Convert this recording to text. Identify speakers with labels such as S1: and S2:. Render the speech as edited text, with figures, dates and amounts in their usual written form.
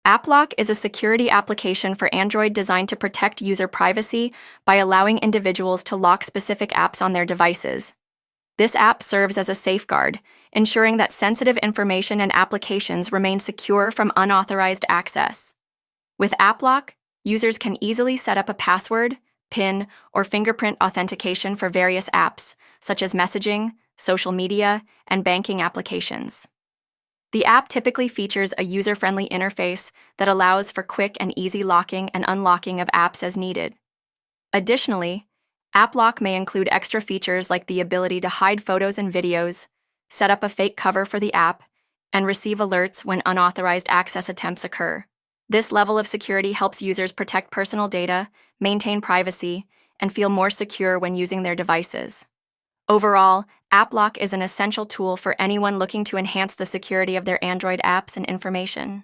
S1: AppLock is a security application for Android designed to protect user privacy by allowing individuals to lock specific apps on their devices. This app serves as a safeguard, ensuring that sensitive information and applications remain secure from unauthorized access. With AppLock, users can easily set up a password, PIN, or fingerprint authentication for various apps, such as messaging, social media, and banking applications. The app typically features a user-friendly interface that allows for quick and easy locking and unlocking of apps as needed. Additionally, AppLock may include extra features like the ability to hide photos and videos, set up a fake cover for the app, and receive alerts when unauthorized access attempts occur. This level of security helps users protect personal data, maintain privacy, and feel more secure when using their devices. Overall, AppLock is an essential tool for anyone looking to enhance the security of their Android apps and information.